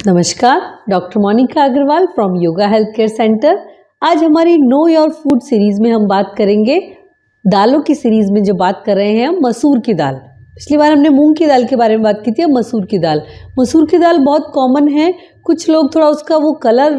नमस्कार, doctor Monika Agarwal from yoga health care centre. आज हमारी नो योर फूड सीरीज़ में हम बात करेंगे दालों की सीरीज़ में जो बात कर रहे हैं हम मसूर की दाल। पिछली बार हमने मूंग की दाल के बारे में बात की थी, अब मसूर की दाल। मसूर की दाल बहुत कॉमन है, कुछ लोग थोड़ा उसका वो कलर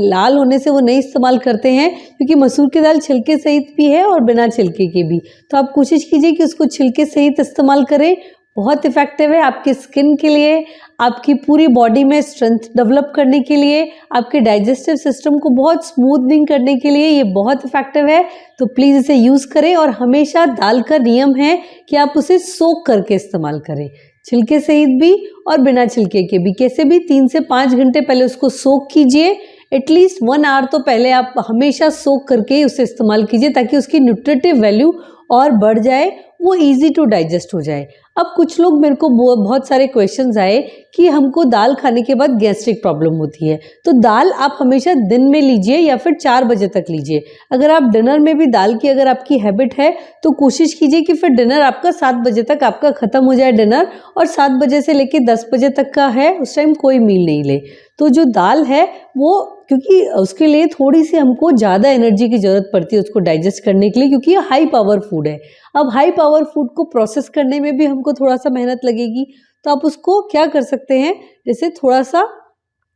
लाल होने से वो नहीं इस्तेमाल करते हैं, क्योंकि मसूर की दाल छिलके सहित भी है और बिना छिलके के भी। तो आप कोशिश कीजिए कि उसको छिलके सहित इस्तेमाल करें, बहुत इफ़ेक्टिव है आपकी स्किन के लिए, आपकी पूरी बॉडी में स्ट्रेंथ डेवलप करने के लिए, आपके डाइजेस्टिव सिस्टम को बहुत स्मूथनिंग करने के लिए ये बहुत इफ़ेक्टिव है। तो प्लीज़ इसे यूज़ करें। और हमेशा दाल का नियम है कि आप उसे सोक करके इस्तेमाल करें, छिलके सहित भी और बिना छिलके के भी। कैसे भी 3 से 5 घंटे पहले उसको सोक कीजिए, एटलीस्ट 1 आवर तो पहले आप हमेशा सोक करके उसे इस्तेमाल कीजिए, ताकि उसकी न्यूट्रिटिव वैल्यू और बढ़ जाए, वो इजी टू डाइजेस्ट हो जाए। अब कुछ लोग मेरे को बहुत सारे क्वेश्चंस आए कि हमको दाल खाने के बाद गैस्ट्रिक प्रॉब्लम होती है। तो दाल आप हमेशा दिन में लीजिए या फिर 4 बजे तक लीजिए। अगर आप डिनर में भी दाल की अगर आपकी हैबिट है तो कोशिश कीजिए कि फिर डिनर आपका 7 बजे तक आपका ख़त्म हो जाए डिनर, और 7 बजे से लेकर 10 बजे तक का है उस टाइम कोई मील नहीं ले। तो जो दाल है वो, क्योंकि उसके लिए थोड़ी सी हमको ज़्यादा एनर्जी की ज़रूरत पड़ती है उसको डाइजेस्ट करने के लिए, क्योंकि ये हाई पावर फूड है। अब हाई पावर फूड को प्रोसेस करने में भी हमको थोड़ा सा मेहनत लगेगी। तो आप उसको क्या कर सकते हैं, जैसे थोड़ा सा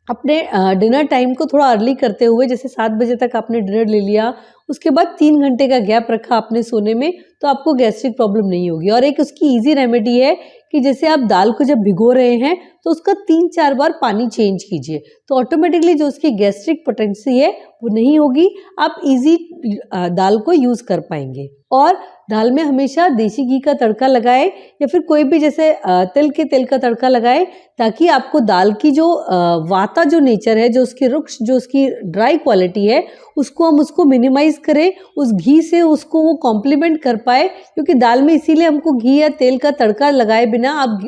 अपने डिनर टाइम को थोड़ा अर्ली करते हुए, जैसे 7 बजे तक आपने डिनर ले लिया, उसके बाद 3 घंटे का गैप रखा आपने सोने में, तो आपको गैस्ट्रिक प्रॉब्लम नहीं होगी। और एक उसकी इजी रेमेडी है कि जैसे आप दाल को जब भिगो रहे हैं तो उसका 3-4 बार पानी चेंज कीजिए, तो ऑटोमेटिकली जो उसकी गैस्ट्रिक पोटेंसी है वो नहीं होगी, आप इजी दाल को यूज़ कर पाएंगे। और दाल में हमेशा देसी घी का तड़का लगाएं या फिर कोई भी जैसे तिल के तेल का तड़का लगाएं, ताकि आपको दाल की जो वाता जो नेचर है, जो उसकी रुक्ष, जो उसकी ड्राई क्वालिटी है, उसको मिनिमाइज करें, उस घी से उसको वो कॉम्प्लीमेंट कर पाए। क्योंकि दाल में इसीलिए हमको घी या तेल का तड़का लगाए बिना आप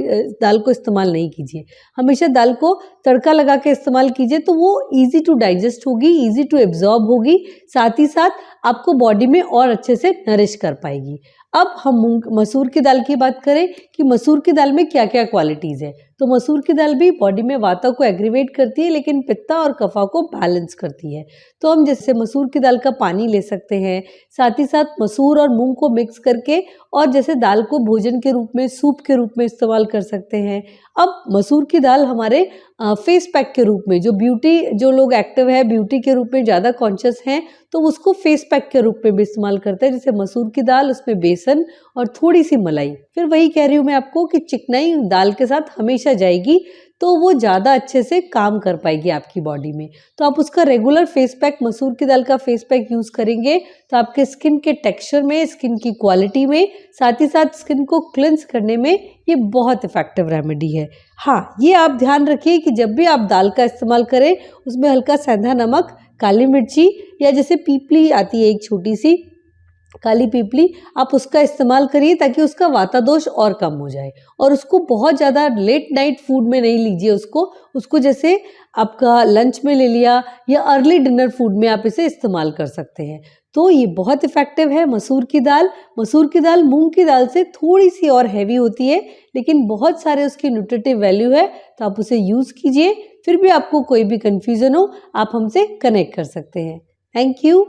दाल को इस्तेमाल नहीं कीजिए। हमेशा दाल को तड़का लगा के इस्तेमाल कीजिए, तो वो ईजी टू डाइजेस्ट होगी, ईजी टू एब्जॉर्ब होगी, साथ ही साथ आपको बॉडी में और अच्छे से नरिश कर पाएगी। अब हम मसूर की दाल की बात करें कि मसूर की दाल में क्या क्या क्वालिटीज़ है। तो मसूर की दाल भी बॉडी में वाता को एग्रीवेट करती है, लेकिन पित्ता और कफा को बैलेंस करती है। तो हम जैसे मसूर की दाल का पानी ले सकते हैं, साथ ही साथ मसूर और मूंग को मिक्स करके, और जैसे दाल को भोजन के रूप में, सूप के रूप में इस्तेमाल कर सकते हैं। अब मसूर की दाल हमारे फेस पैक के रूप में, जो लोग एक्टिव है, ब्यूटी के रूप में ज़्यादा कॉन्शियस हैं, तो उसको फेस पैक के रूप में भी इस्तेमाल करते हैं। जैसे मसूर की दाल, उसमें बेसन और थोड़ी सी मलाई। फिर वही कह रही हूँ मैं आपको कि चिकनाई दाल के साथ हमेशा जाएगी, तो वो ज़्यादा अच्छे से काम कर पाएगी आपकी बॉडी में। तो आप उसका रेगुलर फेस पैक, मसूर की दाल का फेस पैक यूज़ करेंगे तो आपके स्किन के टेक्सचर में, स्किन की क्वालिटी में, साथ ही साथ स्किन को क्लिंस करने में ये बहुत इफेक्टिव रेमेडी है। हाँ, ये आप ध्यान रखिए कि जब भी आप दाल का इस्तेमाल करें, उसमें हल्का सेंधा नमक, काली मिर्ची, या जैसे पीपली आती है एक छोटी सी काली पीपली, आप उसका इस्तेमाल करिए, ताकि उसका वाता दोष और कम हो जाए। और उसको बहुत ज़्यादा लेट नाइट फूड में नहीं लीजिए, उसको जैसे आपका लंच में ले लिया या अर्ली डिनर फूड में आप इसे इस्तेमाल कर सकते हैं। तो ये बहुत इफ़ेक्टिव है मसूर की दाल। मसूर की दाल मूंग की दाल से थोड़ी सी और हैवी होती है, लेकिन बहुत सारे उसकी न्यूट्रिटिव वैल्यू है, तो आप उसे यूज़ कीजिए। फिर भी आपको कोई भी कन्फ्यूज़न हो, आप हमसे कनेक्ट कर सकते हैं। Thank you.